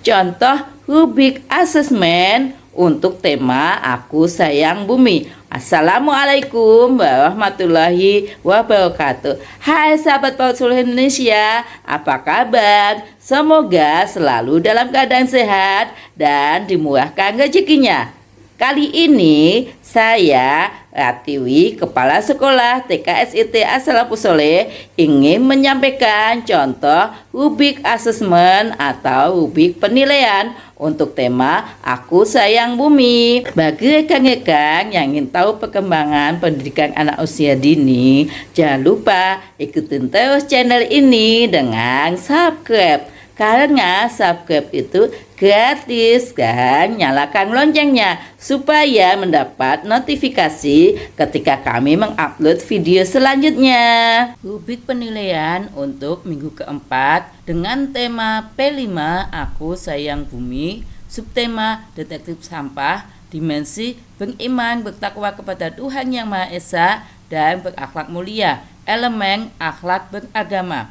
Contoh rubrik asesmen untuk tema Aku Sayang Bumi. Assalamualaikum warahmatullahi wabarakatuh. Hai sahabat PAUD seluruh Indonesia, apa kabar? Semoga selalu dalam keadaan sehat dan dimurahkan rezekinya. Kali ini saya, Ratiwi, Kepala Sekolah TKSIT As-Salafus Sholeh, ingin menyampaikan contoh rubrik asesmen atau rubrik penilaian untuk tema Aku Sayang Bumi. Bagi rekan-rekan yang ingin tahu perkembangan pendidikan anak usia dini, jangan lupa ikutin terus channel ini dengan subscribe. Karena subscribe itu gratis kan, nyalakan loncengnya supaya mendapat notifikasi ketika kami mengupload video selanjutnya. Rubrik penilaian untuk minggu keempat dengan tema P5 Aku Sayang Bumi, subtema detektif sampah, dimensi beriman bertakwa kepada Tuhan Yang Maha Esa dan berakhlak mulia, elemen akhlak beragama.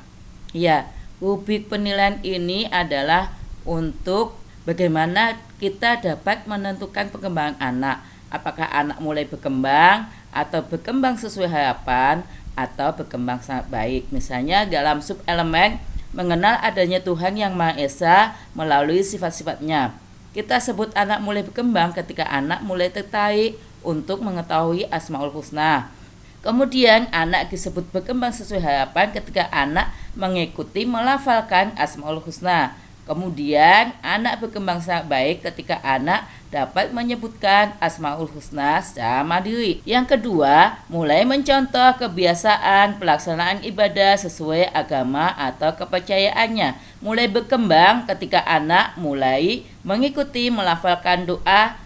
Ya, rubrik penilaian ini adalah untuk bagaimana kita dapat menentukan perkembangan anak. Apakah anak mulai berkembang atau berkembang sesuai harapan atau berkembang sangat baik. Misalnya dalam subelemen mengenal adanya Tuhan Yang Maha Esa melalui sifat-sifatnya. Kita sebut anak mulai berkembang ketika anak mulai tertarik untuk mengetahui Asmaul Husna. Kemudian anak disebut berkembang sesuai harapan ketika anak mengikuti melafalkan Asmaul Husna. Kemudian anak berkembang sangat baik ketika anak dapat menyebutkan Asmaul Husna secara mandiri. Yang kedua, mulai mencontoh kebiasaan pelaksanaan ibadah sesuai agama atau kepercayaannya. Mulai berkembang ketika anak mulai mengikuti melafalkan doa,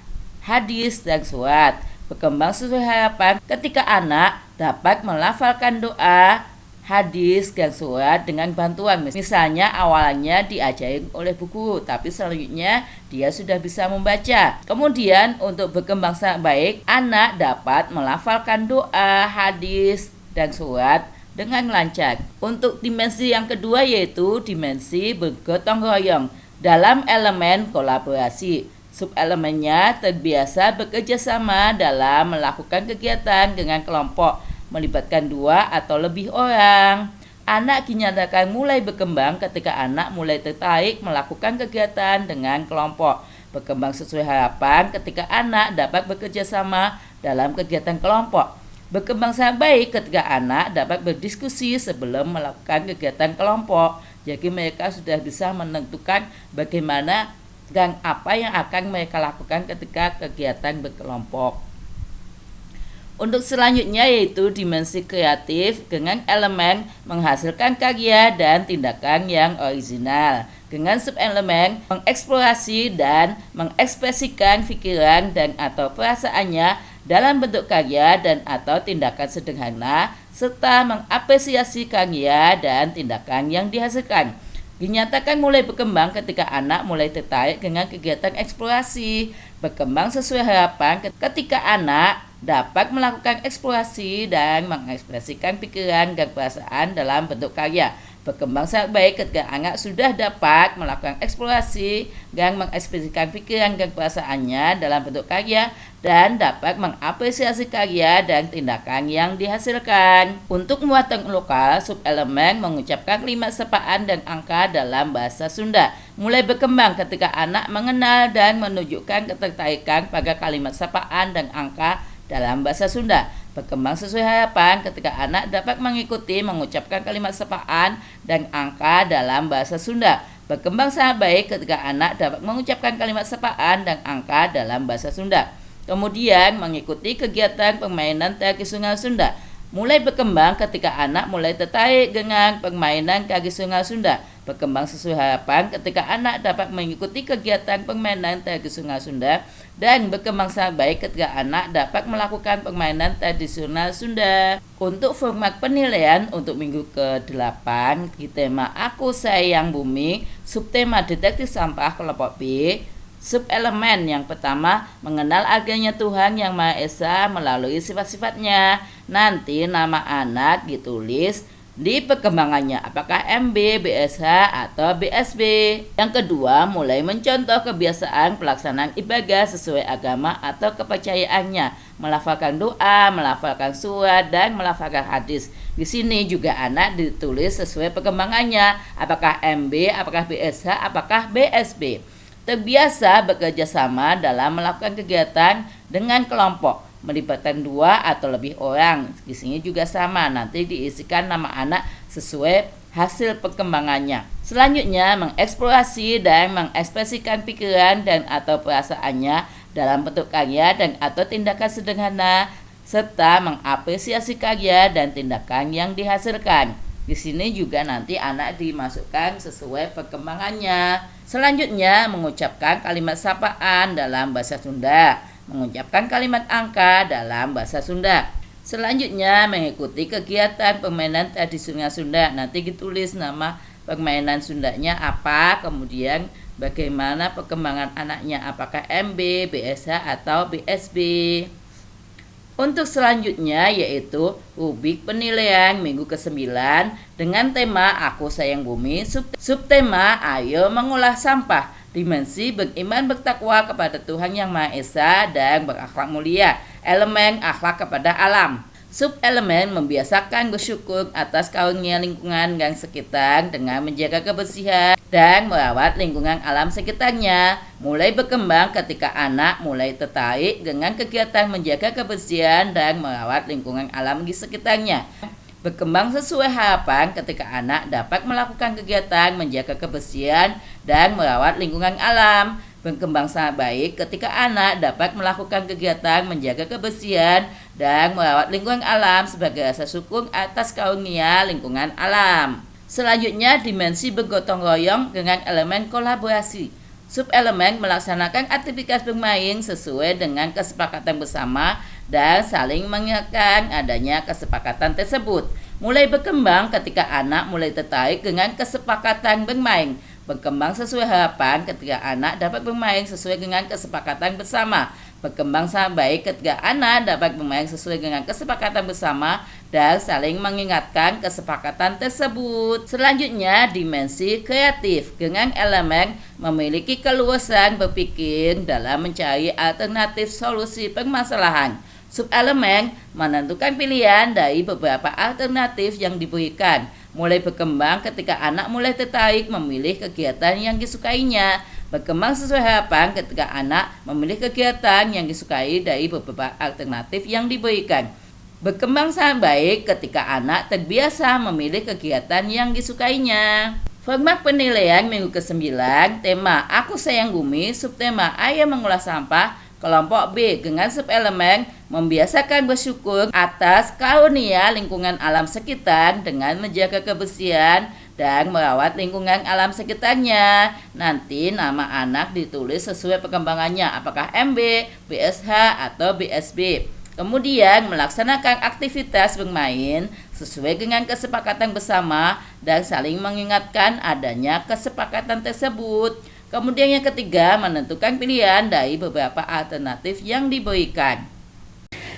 hadis, dan surat. Berkembang sesuai harapan ketika anak dapat melafalkan doa, hadis, dan surat dengan bantuan. Misalnya awalnya diajari oleh buku, tapi selanjutnya dia sudah bisa membaca. Kemudian untuk berkembang sangat baik, anak dapat melafalkan doa, hadis, dan surat dengan lancar. Untuk dimensi yang kedua yaitu dimensi bergotong royong dalam elemen kolaborasi. Subelemennya terbiasa bekerja sama dalam melakukan kegiatan dengan kelompok, melibatkan 2 atau lebih orang. Anak dinyatakan mulai berkembang ketika anak mulai tertarik melakukan kegiatan dengan kelompok. Berkembang sesuai harapan ketika anak dapat bekerja sama dalam kegiatan kelompok. Berkembang sangat baik ketika anak dapat berdiskusi sebelum melakukan kegiatan kelompok. Jadi mereka sudah bisa menentukan bagaimana dan apa yang akan mereka lakukan ketika kegiatan berkelompok. Untuk selanjutnya yaitu dimensi kreatif dengan elemen menghasilkan karya dan tindakan yang original. Dengan subelemen mengeksplorasi dan mengekspresikan pikiran dan atau perasaannya dalam bentuk karya dan atau tindakan sederhana serta mengapresiasi karya dan tindakan yang dihasilkan. Dinyatakan mulai berkembang ketika anak mulai tertarik dengan kegiatan eksplorasi. Berkembang sesuai harapan ketika anak dapat melakukan eksplorasi dan mengekspresikan pikiran dan perasaan dalam bentuk karya. Berkembang sangat baik ketika anak sudah dapat melakukan eksplorasi dan mengekspresikan pikiran dan perasaannya dalam bentuk karya dan dapat mengapresiasi karya dan tindakan yang dihasilkan. Untuk muatan lokal, subelemen mengucapkan kalimat sapaan dan angka dalam bahasa Sunda. Mulai berkembang ketika anak mengenal dan menunjukkan ketertarikan pada kalimat sapaan dan angka dalam bahasa Sunda. Berkembang sesuai harapan ketika anak dapat mengikuti mengucapkan kalimat sapaan dan angka dalam bahasa Sunda. Berkembang sangat baik ketika anak dapat mengucapkan kalimat sapaan dan angka dalam bahasa Sunda. Kemudian mengikuti kegiatan permainan tradisional Sunda. Mulai berkembang ketika anak mulai tertarik dengan permainan tradisional Sunda. Berkembang sesuai harapan ketika anak dapat mengikuti kegiatan permainan tradisional Sunda dan berkembang sangat baik ketika anak dapat melakukan permainan tradisional Sunda. Untuk format penilaian untuk minggu ke-8 di tema Aku Sayang Bumi, subtema detektif sampah kelompok B. Subelemen yang pertama, mengenal adanya Tuhan Yang Maha Esa melalui sifat-sifatnya. Nanti nama anak ditulis di perkembangannya, apakah MB, BSH, atau BSB. Yang kedua, mulai mencontoh kebiasaan pelaksanaan ibadah sesuai agama atau kepercayaannya, melafalkan doa, melafalkan surat, dan melafalkan hadis. Di sini juga anak ditulis sesuai perkembangannya, apakah MB, apakah BSH, apakah BSB. Terbiasa bekerja sama dalam melakukan kegiatan dengan kelompok, melibatkan 2 atau lebih orang. Di sini juga sama, nanti diisikan nama anak sesuai hasil perkembangannya. Selanjutnya, mengeksplorasi dan mengekspresikan pikiran dan atau perasaannya dalam bentuk karya dan atau tindakan sederhana, serta mengapresiasi karya dan tindakan yang dihasilkan. Di sini juga nanti anak dimasukkan sesuai perkembangannya. Selanjutnya, mengucapkan kalimat sapaan dalam bahasa Sunda, mengucapkan kalimat angka dalam bahasa Sunda. Selanjutnya, mengikuti kegiatan permainan tradisional Sunda. Nanti ditulis nama permainan Sundanya apa, kemudian bagaimana perkembangan anaknya, apakah MB, BSH, atau BSB. Untuk selanjutnya yaitu rubrik penilaian minggu ke-9 dengan tema Aku Sayang Bumi, subtema Ayo Mengolah Sampah, dimensi beriman bertakwa kepada Tuhan Yang Maha Esa dan berakhlak mulia, elemen akhlak kepada alam. Subelemen membiasakan bersyukur atas karunia lingkungan dan sekitar dengan menjaga kebersihan dan merawat lingkungan alam sekitarnya. Mulai berkembang ketika anak mulai tertarik dengan kegiatan menjaga kebersihan dan merawat lingkungan alam di sekitarnya. Berkembang sesuai harapan ketika anak dapat melakukan kegiatan menjaga kebersihan dan merawat lingkungan alam. Berkembang sangat baik ketika anak dapat melakukan kegiatan menjaga kebersihan dan merawat lingkungan alam sebagai rasa syukur atas karunia lingkungan alam. Selanjutnya, dimensi bergotong royong dengan elemen kolaborasi. Subelemen melaksanakan aktivitas bermain sesuai dengan kesepakatan bersama dan saling mengingatkan adanya kesepakatan tersebut. Mulai berkembang ketika anak mulai tertarik dengan kesepakatan bermain. Berkembang sesuai harapan ketika anak dapat bermain sesuai dengan kesepakatan bersama. Berkembang sangat baik ketika anak dapat bermain sesuai dengan kesepakatan bersama dan saling mengingatkan kesepakatan tersebut. Selanjutnya, dimensi kreatif dengan elemen memiliki keluasan berpikir dalam mencari alternatif solusi permasalahan. Subelemen menentukan pilihan dari beberapa alternatif yang diberikan. Mulai berkembang ketika anak mulai tertarik memilih kegiatan yang disukainya. Berkembang sesuai harapan ketika anak memilih kegiatan yang disukai dari beberapa alternatif yang diberikan. Berkembang sangat baik ketika anak terbiasa memilih kegiatan yang disukainya. Format penilaian minggu ke-9, tema Aku Sayang Bumi, subtema Ayo Mengolah Sampah. Kelompok B dengan subelemen membiasakan bersyukur atas karunia lingkungan alam sekitar dengan menjaga kebersihan dan merawat lingkungan alam sekitarnya. Nanti nama anak ditulis sesuai perkembangannya, apakah MB, BSH, atau BSB. Kemudian melaksanakan aktivitas bermain sesuai dengan kesepakatan bersama dan saling mengingatkan adanya kesepakatan tersebut. Kemudian yang ketiga, menentukan pilihan dari beberapa alternatif yang diberikan.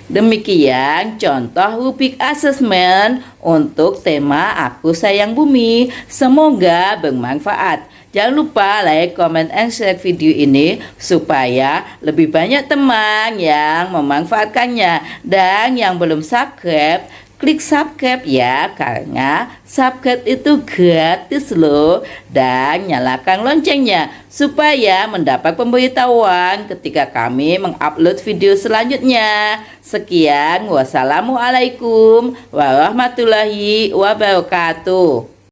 Demikian contoh rubrik asesmen untuk tema Aku Sayang Bumi. Semoga bermanfaat. Jangan lupa like, comment, and share video ini supaya lebih banyak teman yang memanfaatkannya. Dan yang belum subscribe, klik subscribe ya, karena subscribe itu gratis loh. Dan nyalakan loncengnya supaya mendapat pemberitahuan ketika kami mengupload video selanjutnya. Sekian, wassalamualaikum warahmatullahi wabarakatuh.